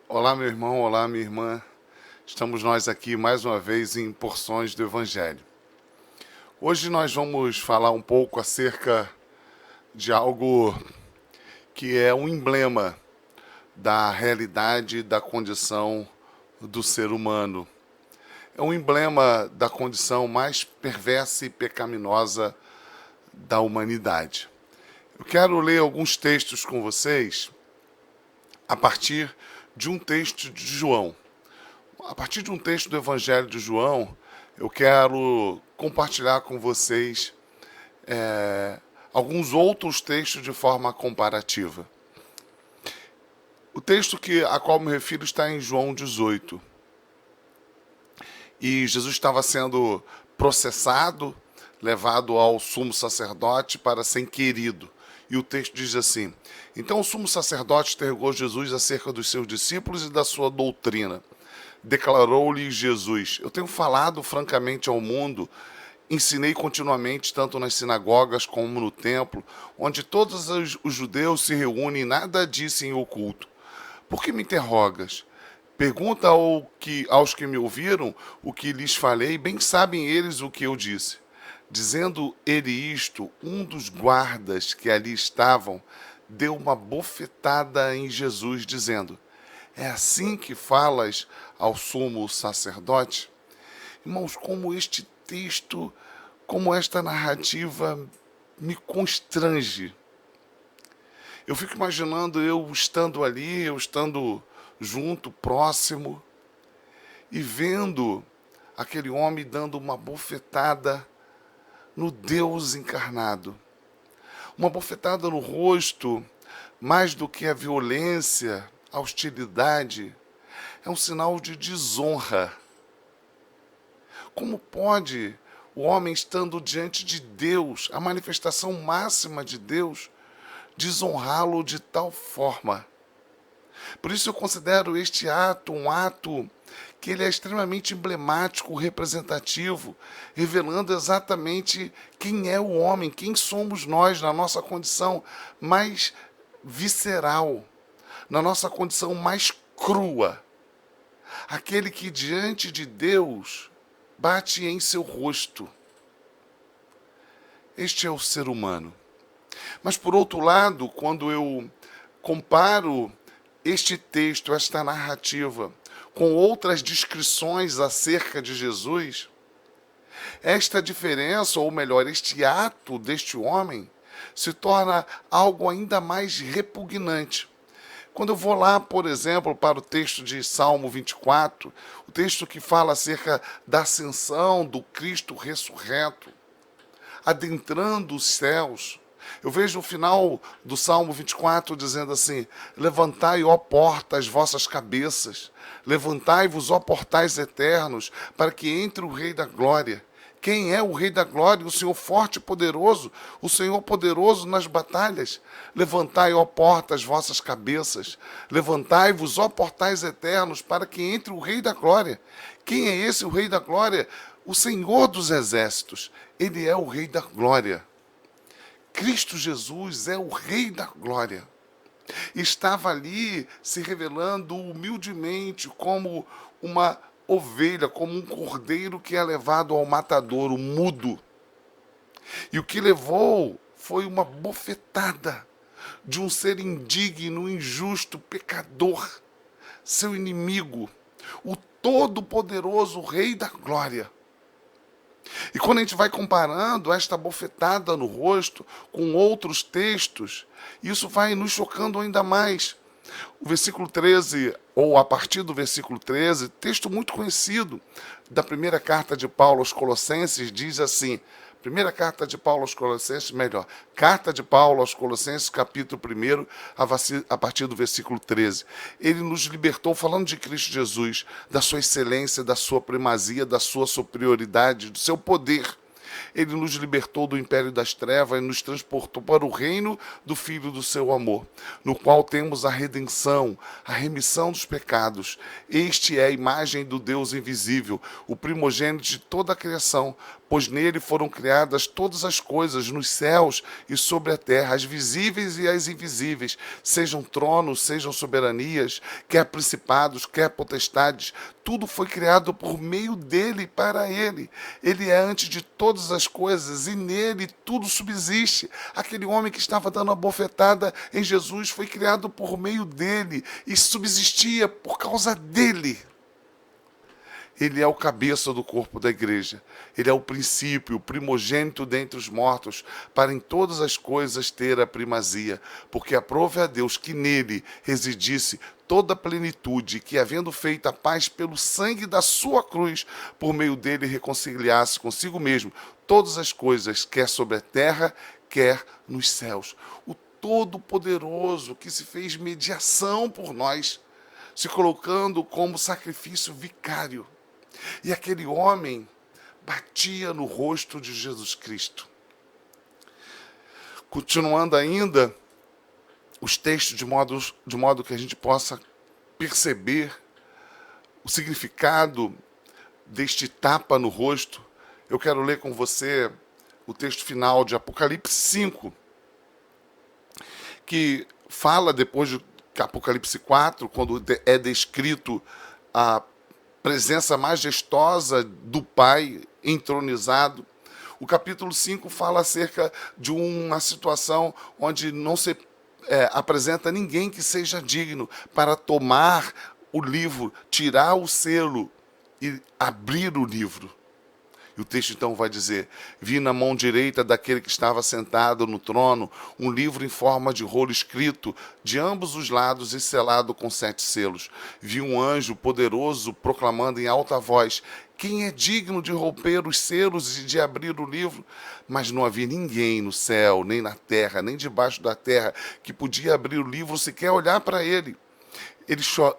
Olá, meu irmão, olá, minha irmã. Estamos nós aqui mais uma vez em Porções do Evangelho. Hoje nós vamos falar um pouco acerca de algo que é um emblema da realidade da condição do ser humano. É um emblema da condição mais perversa e pecaminosa da humanidade. Eu quero ler alguns textos com vocês a partir de um texto de João. A partir de um texto do Evangelho de João, eu quero compartilhar com vocês alguns outros textos de forma comparativa. O texto a qual me refiro está em João 18. E Jesus estava sendo processado, levado ao sumo sacerdote para ser inquirido. E o texto diz assim: Então o sumo sacerdote interrogou Jesus acerca dos seus discípulos e da sua doutrina. Declarou-lhe Jesus: Eu tenho falado francamente ao mundo, ensinei continuamente, tanto nas sinagogas como no templo, onde todos os judeus se reúnem, nada disse em oculto. Por que me interrogas? Pergunta aos que me ouviram o que lhes falei, bem sabem eles o que eu disse. Dizendo ele isto, um dos guardas que ali estavam deu uma bofetada em Jesus, dizendo: É assim que falas ao sumo sacerdote? Irmãos, como este texto, como esta narrativa me constrange. Eu fico imaginando eu estando ali, eu estando junto, próximo, e vendo aquele homem dando uma bofetada no Deus encarnado. Uma bofetada no rosto, mais do que a violência, a hostilidade, é um sinal de desonra. Como pode o homem, estando diante de Deus, a manifestação máxima de Deus, desonrá-lo de tal forma? Por isso eu considero este ato um ato que ele é extremamente emblemático, representativo, revelando exatamente quem é o homem, quem somos nós na nossa condição mais visceral, na nossa condição mais crua. Aquele que diante de Deus bate em seu rosto. Este é o ser humano. Mas por outro lado, quando eu comparo este texto, esta narrativa, com outras descrições acerca de Jesus, esta diferença, ou melhor, este ato deste homem, se torna algo ainda mais repugnante. Quando eu vou lá, por exemplo, para o texto de Salmo 24, o texto que fala acerca da ascensão do Cristo ressurreto, adentrando os céus, eu vejo o final do Salmo 24 dizendo assim: Levantai, ó portas, as vossas cabeças, levantai-vos, ó portais eternos, para que entre o Rei da Glória. Quem é o Rei da Glória? O Senhor forte e poderoso, o Senhor poderoso nas batalhas. Levantai, ó portas, as vossas cabeças, levantai-vos, ó portais eternos, para que entre o Rei da Glória. Quem é esse, o Rei da Glória? O Senhor dos Exércitos. Ele é o Rei da Glória. Cristo Jesus é o Rei da Glória. Estava ali se revelando humildemente como uma ovelha, como um cordeiro que é levado ao matadouro, mudo. E o que levou foi uma bofetada de um ser indigno, injusto, pecador, seu inimigo, o todo-poderoso Rei da Glória. E quando a gente vai comparando esta bofetada no rosto com outros textos, isso vai nos chocando ainda mais. O versículo 13, ou a partir do versículo 13, texto muito conhecido da primeira carta de Paulo aos Colossenses, diz assim, primeira carta de Paulo aos Colossenses, melhor, carta de Paulo aos Colossenses, capítulo 1, a partir do versículo 13. Ele nos libertou, falando de Cristo Jesus, da sua excelência, da sua primazia, da sua superioridade, do seu poder. Ele nos libertou do império das trevas e nos transportou para o reino do Filho do seu amor, no qual temos a redenção, a remissão dos pecados. Este é a imagem do Deus invisível, o primogênito de toda a criação, pois nele foram criadas todas as coisas, nos céus e sobre a terra, as visíveis e as invisíveis, sejam tronos, sejam soberanias, quer principados, quer potestades, tudo foi criado por meio dele e para ele. Ele é antes de todas as coisas e nele tudo subsiste. Aquele homem que estava dando a bofetada em Jesus foi criado por meio dele e subsistia por causa dele. Ele é o cabeça do corpo da igreja. Ele é o princípio, o primogênito dentre os mortos, para em todas as coisas ter a primazia. Porque aprove a Deus que nele residisse toda a plenitude, que havendo feito a paz pelo sangue da sua cruz, por meio dele reconciliasse consigo mesmo todas as coisas, quer sobre a terra, quer nos céus. O Todo-Poderoso que se fez mediação por nós, se colocando como sacrifício vicário. E aquele homem batia no rosto de Jesus Cristo. Continuando ainda os textos de modo que a gente possa perceber o significado deste tapa no rosto, eu quero ler com você o texto final de Apocalipse 5, que fala depois de Apocalipse 4, quando é descrito a presença majestosa do Pai entronizado. O capítulo 5 fala acerca de uma situação onde não se apresenta ninguém que seja digno para tomar o livro, tirar o selo e abrir o livro. E o texto então vai dizer: vi na mão direita daquele que estava sentado no trono um livro em forma de rolo escrito de ambos os lados e selado com 7 selos. Vi um anjo poderoso proclamando em alta voz: quem é digno de romper os selos e de abrir o livro? Mas não havia ninguém no céu, nem na terra, nem debaixo da terra, que podia abrir o livro sequer olhar para ele.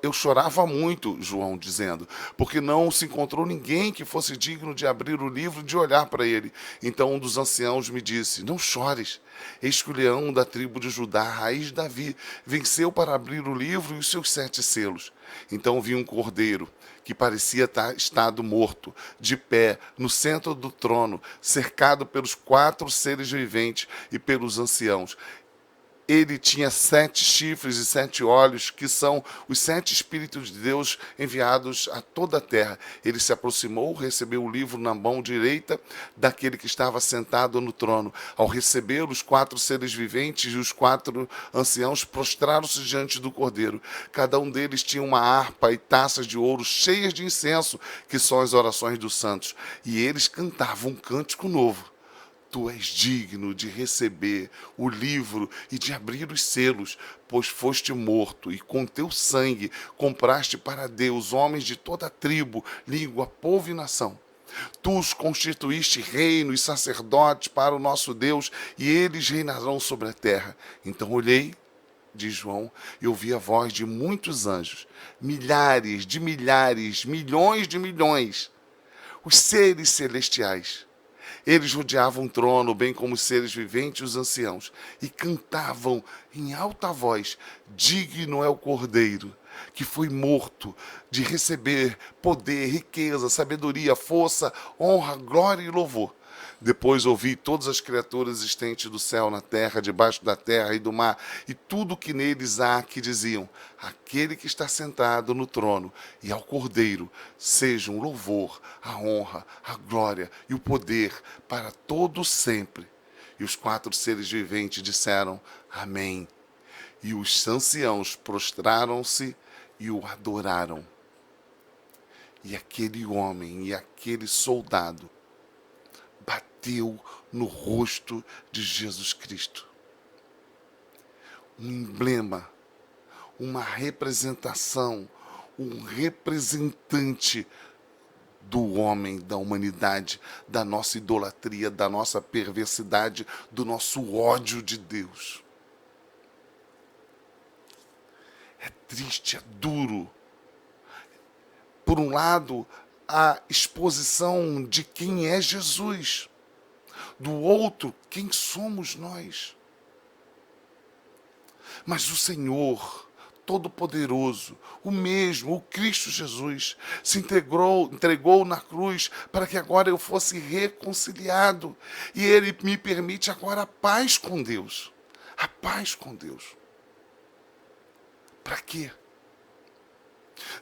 Eu chorava muito, João dizendo, porque não se encontrou ninguém que fosse digno de abrir o livro e de olhar para ele. Então um dos anciãos me disse: não chores, eis que o leão da tribo de Judá, a raiz de Davi, venceu para abrir o livro e os seus 7 selos. Então vi um cordeiro que parecia estar estado morto, de pé, no centro do trono, cercado pelos 4 seres viventes e pelos anciãos. Ele tinha 7 chifres e 7 olhos, que são os 7 Espíritos de Deus enviados a toda a terra. Ele se aproximou, recebeu o livro na mão direita daquele que estava sentado no trono. Ao receber, os 4 seres viventes e os 4 anciãos prostraram-se diante do Cordeiro. Cada um deles tinha uma harpa e taças de ouro cheias de incenso, que são as orações dos santos. E eles cantavam um cântico novo. Tu és digno de receber o livro e de abrir os selos, pois foste morto e com teu sangue compraste para Deus homens de toda tribo, língua, povo e nação. Tu os constituíste reino e sacerdotes para o nosso Deus, e eles reinarão sobre a terra. Então olhei, diz João, e ouvi a voz de muitos anjos, milhares de milhares, milhões de milhões, os seres celestiais. Eles rodeavam o trono, bem como os seres viventes e os anciãos, e cantavam em alta voz: digno é o Cordeiro, que foi morto, de receber poder, riqueza, sabedoria, força, honra, glória e louvor. Depois ouvi todas as criaturas existentes do céu, na terra, debaixo da terra e do mar, e tudo que neles há, que diziam: aquele que está sentado no trono e ao Cordeiro, sejam o louvor, a honra, a glória e o poder para todo sempre. E os 4 seres viventes disseram: amém. E os anciãos prostraram-se e o adoraram. E aquele homem e aquele soldado bateu no rosto de Jesus Cristo. Um emblema, uma representação, um representante do homem, da humanidade, da nossa idolatria, da nossa perversidade, do nosso ódio de Deus. É triste, é duro. Por um lado, a exposição de quem é Jesus. Do outro, quem somos nós. Mas o Senhor Todo-Poderoso, o mesmo, o Cristo Jesus, se entregou na cruz para que agora eu fosse reconciliado. E Ele me permite agora a paz com Deus. A paz com Deus. Para quê?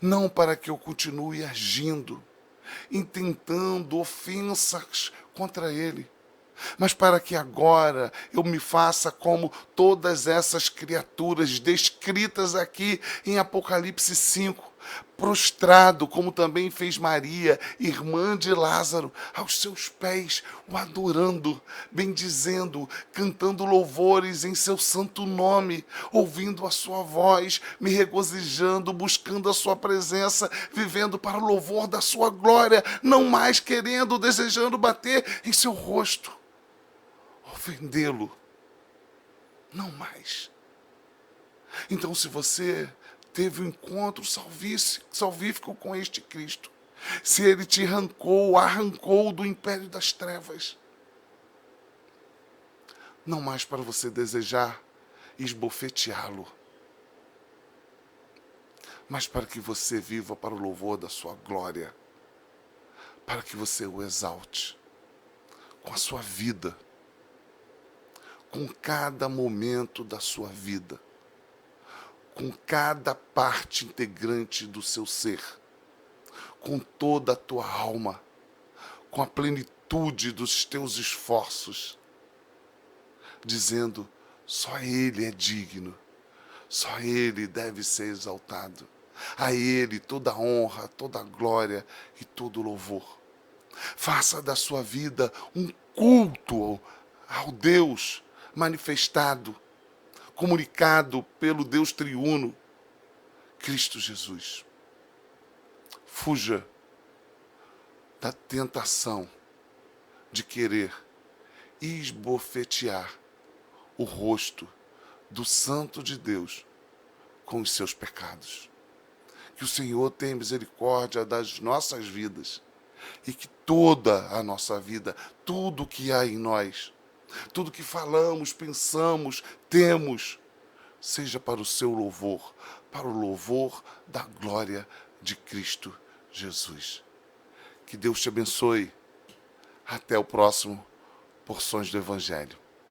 Não para que eu continue agindo, intentando ofensas contra Ele, mas para que agora eu me faça como todas essas criaturas descritas aqui em Apocalipse 5, prostrado, como também fez Maria, irmã de Lázaro, aos seus pés, o adorando, bendizendo, cantando louvores em seu santo nome, ouvindo a sua voz, me regozijando, buscando a sua presença, vivendo para o louvor da sua glória, não mais querendo, desejando bater em seu rosto, ofendê-lo, não mais. Então, se você teve um encontro salvífico com este Cristo, se Ele te arrancou do império das trevas, não mais para você desejar esbofeteá-lo, mas para que você viva para o louvor da sua glória, para que você o exalte com a sua vida, com cada momento da sua vida, com cada parte integrante do seu ser, com toda a tua alma, com a plenitude dos teus esforços, dizendo, só Ele é digno, só Ele deve ser exaltado, a Ele toda a honra, toda a glória e todo o louvor. Faça da sua vida um culto ao Deus manifestado, comunicado pelo Deus triuno, Cristo Jesus. Fuja da tentação de querer esbofetear o rosto do Santo de Deus com os seus pecados. Que o Senhor tenha misericórdia das nossas vidas e que toda a nossa vida, tudo que há em nós, tudo que falamos, pensamos, temos, seja para o seu louvor, para o louvor da glória de Cristo Jesus. Que Deus te abençoe. Até o próximo Porções do Evangelho.